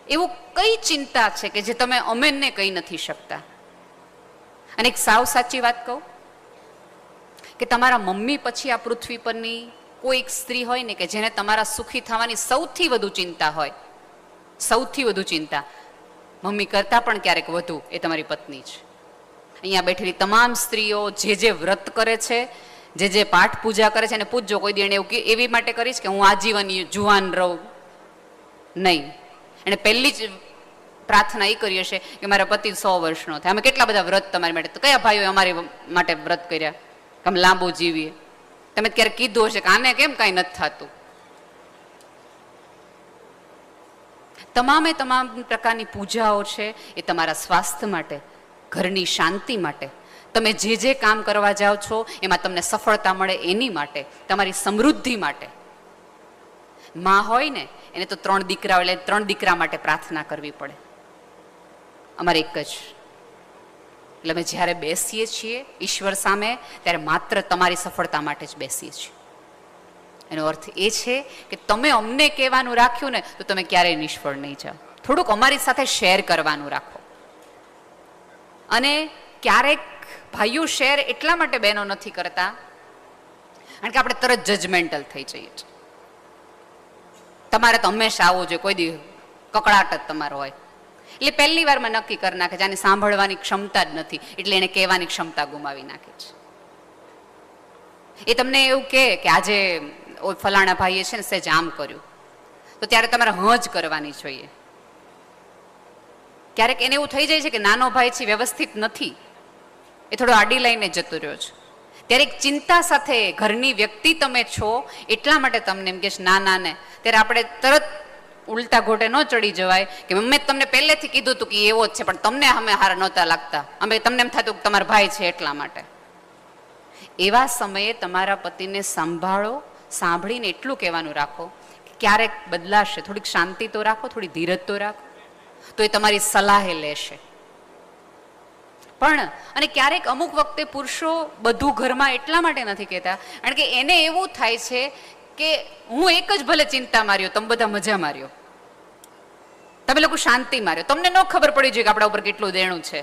એવું કઈ ચિંતા છે કે જે તમે અમેને કહી નથી શકતા? અને એક સાવ સાચી વાત કહું કે તમારા મમ્મી પછી આ પૃથ્વી પરની કોઈ એક સ્ત્રી હોય ને કે જેને તમારા સુખી થવાની સૌથી વધુ ચિંતા હોય, સૌથી વધુ ચિંતા મમ્મી કરતાં પણ ક્યારેક વધુ, એ તમારી પત્ની છે. અહીંયા બેઠેલી તમામ સ્ત્રીઓ જે વ્રત કરે છે, જે પાઠ પૂજા કરે છે, એને પૂછજો કોઈ દી એને એવું એવી માટે કરીશ કે હું આજીવન જુવાન રહું? નહીં. એને પહેલી જ પ્રાર્થના એ કરી હશે કે મારા પતિ 100 વર્ષનો થાય. અમે કેટલા બધા વ્રત તમારી માટે, તો કયા ભાઈઓએ અમારી માટે વ્રત કર્યા કે અમે લાંબુ જીવીએ? તમે ક્યારેક કીધું હશે કે આને કેમ કાંઈ નથી થતું? તમામે તમામ પ્રકારની પૂજાઓ છે એ તમારા સ્વાસ્થ્ય માટે, ઘરની શાંતિ માટે, તમે જે કામ કરવા જાઓ છો એમાં તમને સફળતા મળે એની માટે, તમારી સમૃદ્ધિ માટે. માં હોય ને એને તો 3 દીકરા એટલે 3 દીકરા માટે પ્રાર્થના કરવી પડે. અમારે એક જ. એટલે અમે જ્યારે બેસીએ છીએ ઈશ્વર સામે ત્યારે માત્ર તમારી સફળતા માટે જ બેસીએ છીએ. એનો અર્થ એ છે કે તમે અમને કહેવાનું રાખ્યું ને તો તમે ક્યારેય નિષ્ફળ નહીં જાઓ. થોડુંક અમારી સાથે શેર કરવાનું રાખો. અને ક્યારેક ભાઈઓ શેર એટલા માટે બહેનો નથી કરતા કારણ કે આપણે તરત જજમેન્ટલ થઈ જઈએ છીએ. તમારે તો હંમેશા આવવું જોઈએ, કોઈ દી કકડાટ જ તમારો હોય. એટલે પહેલી વારમાં નક્કી કરી નાખે છે આને સાંભળવાની ક્ષમતા જ નથી, એટલે એને કહેવાની ક્ષમતા ગુમાવી નાખે છે. એ તમને એવું કહે કે આજે ફલાણા ભાઈએ છે ને સહેજ આમ કર્યું, તો ત્યારે તમારે હજ કરવાની જોઈએ. ક્યારેક એને એવું થઈ જાય છે કે નાનો ભાઈ છે વ્યવસ્થિત નથી, એ થોડો આડી લઈને જતો રહ્યો છે, ત્યારે એક ચિંતા સાથે ઘરની વ્યક્તિ તમે છો એટલા માટે તમને એમ કે ના ના ને, ત્યારે આપણે તરત ઉલટા ઘોટે ન ચડી જવાય કે મેં તમને પહેલેથી કીધું હતું કે એવો જ છે, પણ તમને અમે હારા નહોતા લાગતા, અમે તમને એમ થતું કે તમારા ભાઈ છે એટલા માટે. એવા સમયે તમારા પતિને સંભાળો, સાંભળીને એટલું કહેવાનું રાખો કે ક્યારેક બદલાશે, થોડીક શાંતિ તો રાખો, થોડી ધીરજ તો રાખો, તો એ તમારી સલાહે લેશે. પણ અને ક્યારેક અમુક વખતે પુરુષો બધું ઘરમાં એટલા માટે નથી કહેતા કારણ કે એને એવું થાય છે કે હું એક જ ભલે ચિંતા માર્યો, તમે બધા મજા માર્યો, તમે લોકો શાંતિ માર્યો, તમને ન ખબર પડી જોઈએ કે આપણા ઉપર કેટલું દેણું છે,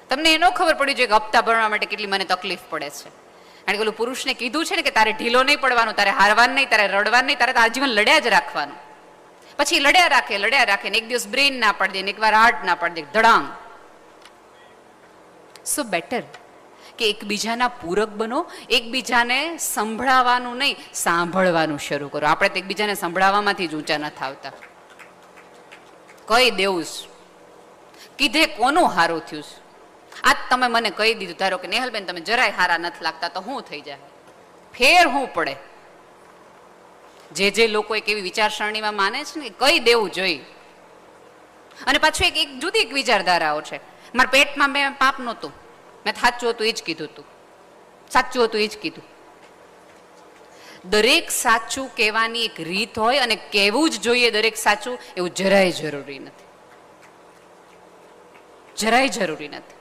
તમને એ ન ખબર પડી જોઈએ કે હપ્તા ભરવા માટે કેટલી મને તકલીફ પડે છે. કારણ કે ઓલું પુરુષને કીધું છે ને કે તારે ઢીલો નહીં પડવાનું, તારે હારવાનું નહીં, તારે રડવાનું નહીં, તારે આજીવન લડ્યા જ રાખવાનું. પછી લડ્યા રાખે ને એક દિવસ બ્રેઇન ના પાડી દે ને એકવાર હાર્ટ ના પાડી દે, ધડાંગ. સો બેટર કે એકબીજાના પૂરક બનો, એકબીજાને સંભળાવવાનું નહીં સાંભળવાનું શરૂ કરો. આપણે તો એકબીજાને સંભળાવવામાંથી જ ઊંચા નથી આવતા. કહી દેવું કીધે કોનું હારું થયું? આજ તમે મને કહી દીધું, ધારો કે નેહલબેન તમે જરાય હારા નથી લાગતા, તો શું થઈ જાય? ફેર શું પડે? જે લોકો એક એવી વિચારસરણીમાં માને છે ને કહી દેવું જોઈએ. અને પાછું એક જુદી એક વિચારધારાઓ છે. મારા પેટમાં મેં પાપ નહોતું, મેં સાચું હતું એ જ કીધું હતું, સાચું હતું એ જ કીધું. દરેક સાચું કહેવાની એક રીત હોય અને કહેવું જ જોઈએ દરેક સાચું, એવું જરાય જરૂરી નથી, જરાય જરૂરી નથી.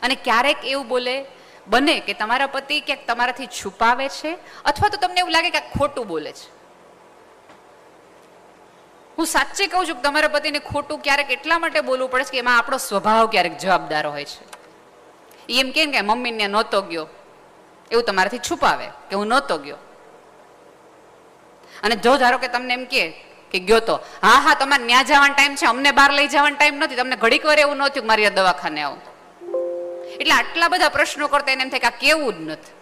અને ક્યારેક એવું બને કે તમારા પતિ ક્યાંક તમારાથી છુપાવે છે અથવા તો તમને એવું લાગે કે ખોટું બોલે છે. હું સાચે કહું છું કે તમારા પતિને ખોટું ક્યારેક એટલા માટે બોલવું પડે છે કે એમાં આપણો સ્વભાવ ક્યારેક જવાબદાર હોય છે. એમ કે મમ્મીને નહોતો ગયો એવું તમારાથી છુપાવે કે હું નહોતો ગયો. અને જો ધારો કે તમને એમ કે ગયો તો, હા તમારે ન્યા જવાનો ટાઈમ છે, અમને બહાર લઈ જવાનો ટાઈમ નથી, તમને ઘડીક વાર એવું નહોતું કે મારી દવાખાને આવું. એટલે આટલા બધા પ્રશ્નો કરતા એને એમ થાય કે આ કેવું જ નથી.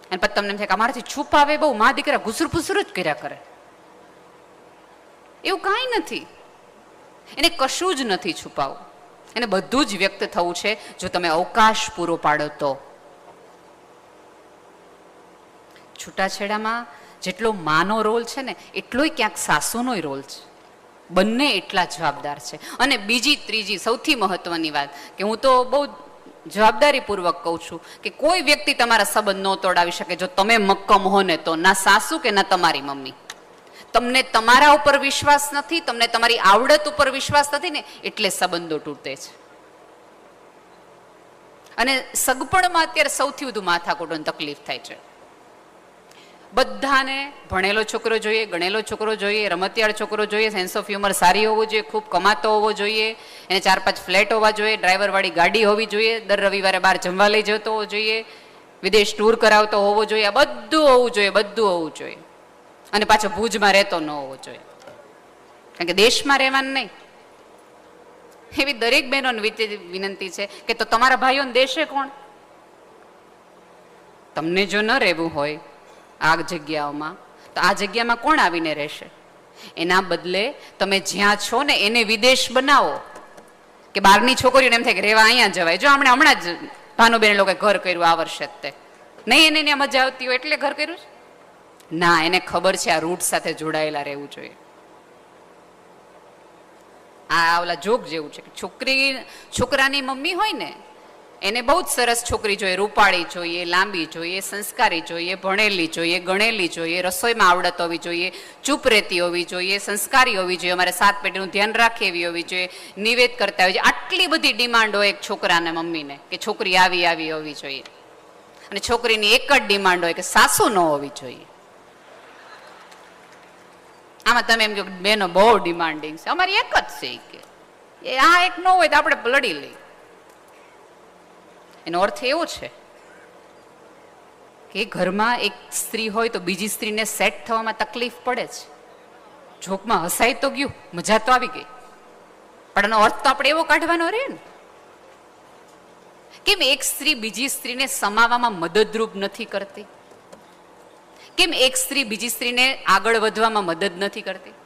અને પછી તમને એમ થાય કે અમારાથી છુપાવે બહુ, મા દીકરા ઘુસર ફુસર જ કર્યા કરે. એવું કાંઈ નથી, એને કશું જ નથી છુપાવું, એને બધું જ વ્યક્ત થવું છે જો તમે અવકાશ પૂરો પાડો તો. છૂટાછેડામાં જેટલો માનો રોલ છે ને એટલોય ક્યાંક સાસુનો રોલ છે. બંને એટલા જવાબદાર છે. અને બીજી ત્રીજી સૌથી મહત્વની વાત કે હું તો બહુ જવાબદારીપૂર્વક કહું છું કે કોઈ વ્યક્તિ તમારા સંબંધ ન તોડાવી શકે જો તમે મક્કમ હો ને તો. ના સાસુ કે ના તમારી મમ્મી. તમને તમારા ઉપર વિશ્વાસ નથી, તમને તમારી આવડત ઉપર વિશ્વાસ નથી ને એટલે સંબંધો તૂટે છે. અને સગપણમાં અત્યારે સૌથી વધુ માથાકૂટોની તકલીફ થાય છે. બધાને ભણેલો છોકરો જોઈએ, ગણેલો છોકરો જોઈએ, રમતિયાળ છોકરો જોઈએ, સેન્સ ઓફ હ્યુમર સારી હોવો જોઈએ, ખૂબ કમાતો હોવો જોઈએ, એને 4-5 ફ્લેટ હોવા જોઈએ, ડ્રાઈવરવાળી ગાડી હોવી જોઈએ, દર રવિવારે બહાર જમવા લઈ જતો હોવો જોઈએ, વિદેશ ટૂર કરાવતો હોવો જોઈએ. આ બધું હોવું જોઈએ, બધું હોવું જોઈએ. અને પાછો ભુજમાં રહેતો ન હોવો જોઈએ, કારણ કે દેશમાં રહેવાનું નહીં. એવી દરેક બહેનોને વિનંતી છે કે તો તમારા ભાઈઓને દેશે કોણ? તમને જો ન રહેવું હોય આ જગ્યાઓમાં, તો આ જગ્યામાં કોણ આવીને રહેશે? એના બદલે તમે જ્યાં છો ને એને વિદેશ બનાવો. કે બહારની છોકરીઓને એમ થાય કે રહેવા અહીંયા જવાય. જો હમણાં જ ભાનુબેન લોકો ઘર કર્યું આ વર્ષે જ, તે નહીં એને મજા આવતી હોય એટલે ઘર કર્યું છે? ના, એને ખબર છે આ રૂટ સાથે જોડાયેલા રહેવું જોઈએ. આ ઓલા જોક જેવું છે કે છોકરાની મમ્મી હોય ને એને બહુ જ સરસ છોકરી જોઈએ, રૂપાળી જોઈએ, લાંબી જોઈએ, સંસ્કારી જોઈએ, ભણેલી જોઈએ, ગણેલી જોઈએ, રસોઈમાં આવડત હોવી જોઈએ, ચૂપ રહેતી હોવી જોઈએ, સંસ્કારી હોવી જોઈએ, અમારે 7 પેઢીનું ધ્યાન રાખે એવી હોવી જોઈએ, નિવેદ કરતા હોવી જોઈએ. આટલી બધી ડિમાન્ડ હોય એક છોકરાને મમ્મીને કે છોકરી આવી હોવી જોઈએ. અને છોકરીની એક જ ડિમાન્ડ હોય કે સાસુ ન હોવી જોઈએ. આમાં તમે એમ કહો બેનો બહુ ડિમાન્ડિંગ છે, અમારી એક જ છે કે એ આ એક ન હોય તો આપણે લડી લઈએ. એનો અર્થ એવો છે કે ઘરમાં એક સ્ત્રી હોય તો બીજી સ્ત્રીને સેટ થવામાં તકલીફ પડે છે. જોકમાં હસાઈ તો ગયું, મજા તો આવી ગઈ, પણ એનો અર્થ તો આપણે એવો કાઢવાનો રહે ને. કેમ એક સ્ત્રી બીજી સ્ત્રીને સમાવવામાં મદદરૂપ નથી કરતી? કેમ એક સ્ત્રી બીજી સ્ત્રીને આગળ વધવામાં મદદ નથી કરતી?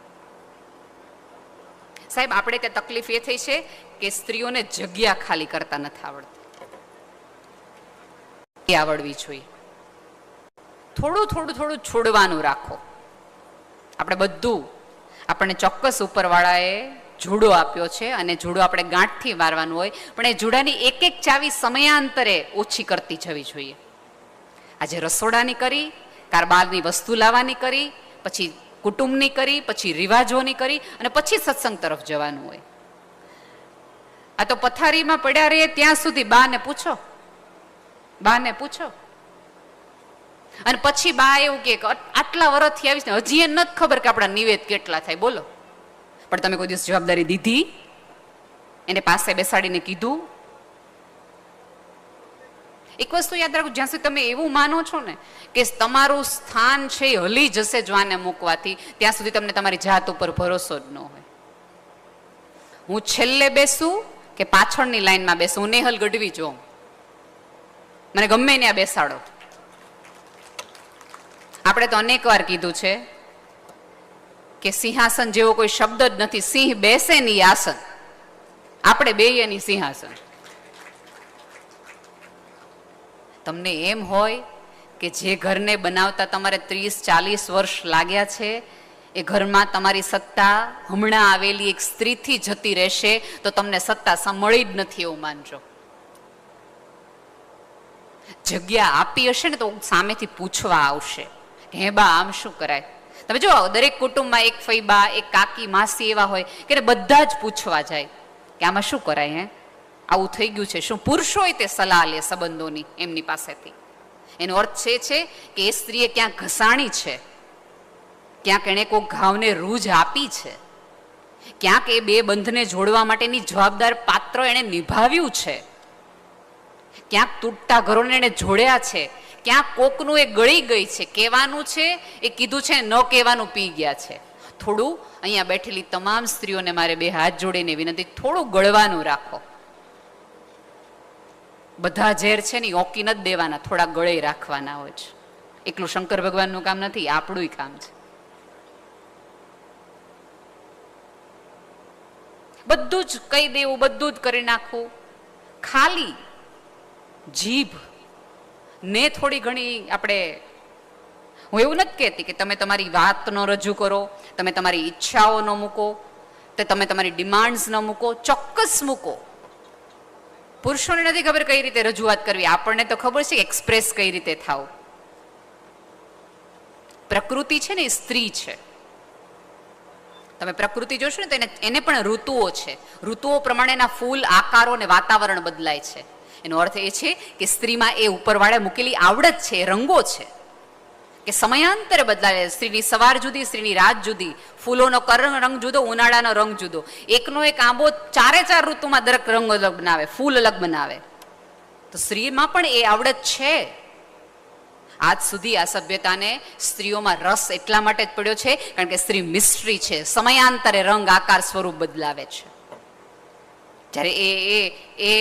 સાહેબ, આપણે ત્યાં તકલીફ એ થઈ છે કે સ્ત્રીઓને જગ્યા ખાલી કરતા નથી આવડતી. એ આવડવી જોઈએ. થોડું છોડવાનું રાખો. આપણે બધું આપણને ચોક્કસ ઉપરવાળાએ જુડો આપ્યો છે અને જુડો આપણે ગાંઠથી મારવાનું હોય, પણ એ જુડાની એક ચાવી સમયાંતરે ઓછી કરતી જવી જોઈએ. આજે રસોડાની કરી, કારબારની વસ્તુ લાવવાની કરી, પછી કુટુંબની કરી, પછી રિવાજોની કરી અને પછી સત્સંગ તરફ જવાનું હોય. આ તો પથારીમાં પડ્યા રહીએ ત્યાં સુધી બાને પૂછો. અને પછી બા એવું કે આટલા વર્ષથી આવીશ ને હજી એ નથી ખબર કે આપણા નિવેદ કેટલા થાય. બોલો, પણ તમે કોઈ દિવસ જવાબદારી દીધી? એને પાસે બેસાડીને કીધું? એક વસ્તુ યાદ રાખો, જ્યાં સુધી તમે એવું માનો છો ને કે તમારું સ્થાન છે એ હલી જશે જો આને મૂકવાથી, ત્યાં સુધી તમને તમારી જાત ઉપર ભરોસો જ ન હોય. હું છેલ્લે બેસું કે પાછળની લાઈનમાં બેસું, હું નેહલ ગઢવી જોઉં, મને ગમે ત્યાં બેસાડો. આપણે તો અનેક વાર કીધું છે કે સિંહાસન જેવો કોઈ શબ્દ જ નથી. સિંહ બેસે ની આસન, આપણે બેઈએ ની સિંહાસન. તમને એમ હોય કે જે ઘરને બનાવતા તમારે 30-40 વર્ષ લાગ્યા છે એ ઘરમાં તમારી સત્તા હમણાં આવેલી એક સ્ત્રીથી જતી રહેશે, તો તમને સત્તા મળી જ નથી એવું માનજો. જગ્યા આપી હશે ને તો સામેથી પૂછવા આવશે કે હે બા આમ શું કરાય. તમે જો દરેક કુટુંબમાં એક ફઈબા, એક કાકી, માસી એવા હોય કે બધા જ પૂછવા જાય કે આમાં શું કરાય, હે આવું થઈ ગયું છે. શું પુરુષોય તે સલાહ લે સંબંધોની એમની પાસેથી? એનો અર્થ છે કે એ સ્ત્રીએ ક્યાંક ઘસાણી છે, ક્યાંક એણે કોઈ ઘાવને રૂજ આપી છે, ક્યાંક એ બે બંધને જોડવા માટેની જવાબદાર પાત્ર એણે નિભાવ્યું છે, ક્યાંક તૂટતા ઘરોને એને જોડ્યા છે, ક્યાંક કોકનું એ ગળી ગઈ છે. કહેવાનું છે એ કીધું છે, ન કહેવાનું પી ગયા છે. થોડું અહીંયા બેઠેલી તમામ સ્ત્રીઓને મારે 2 હાથ જોડીને વિનંતી, થોડું ગળવાનું રાખો. બધા ઝેર છે ને ઓકી નથી દેવાના, થોડા ગળે રાખવાના હોય છે. એકલું શંકર ભગવાનનું કામ નથી, આપણું કામ છે. બધું જ કહી દેવું, બધું જ કરી નાખવું. ખાલી જીભ ને થોડી ઘણી આપણે, હું એવું નથી કહેતી કે તમે તમારી વાત ન રજૂ કરો, તમે તમારી ઈચ્છાઓ ન મૂકો, તમે તમારી ડિમાન્ડ્સ ન મૂકો, ચોક્કસ મૂકો. પુરુષોને નથી ખબર કઈ રીતે રજૂઆત કરવી, આપણને તો ખબર છે એક્સપ્રેસ કઈ રીતે થાવ. પ્રકૃતિ છે ને એ સ્ત્રી છે. તમે પ્રકૃતિ જોશો ને તો એને પણ ઋતુઓ છે. ઋતુઓ પ્રમાણેના ફૂલ, આકારો અને વાતાવરણ બદલાય છે. એનો અર્થ એ છે કે સ્ત્રીમાં એ ઉપરવાળે મૂકેલી આવડત છે, રંગો છે. કે સમયાંતરે બદલાય. સ્ત્રીની સવાર જુદી, સ્ત્રીની રાત જુદી, ફૂલોનો રંગ જુદો, ઉનાળાનો રંગ જુદો. એકનો એક આંબો 4 ઋતુમાં દરેક રંગ અલગ બનાવે, ફૂલ અલગ બનાવે. તો સ્ત્રીમાં પણ એ આવડત છે. આજ સુધી આ સભ્યતાને સ્ત્રીઓમાં રસ એટલા માટે જ પડ્યો છે કારણ કે સ્ત્રી મિસ્ટ્રી છે, સમયાંતરે રંગ આકાર સ્વરૂપ બદલાવે છે. જ્યારે એ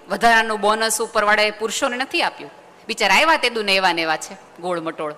વધારાનું બોનસ ઉપરવાળાએ પુરુષોને નથી આપ્યું. બિચારા આવ્યા તે દુને એવા ને એવા છે, ગોળ મટોળ.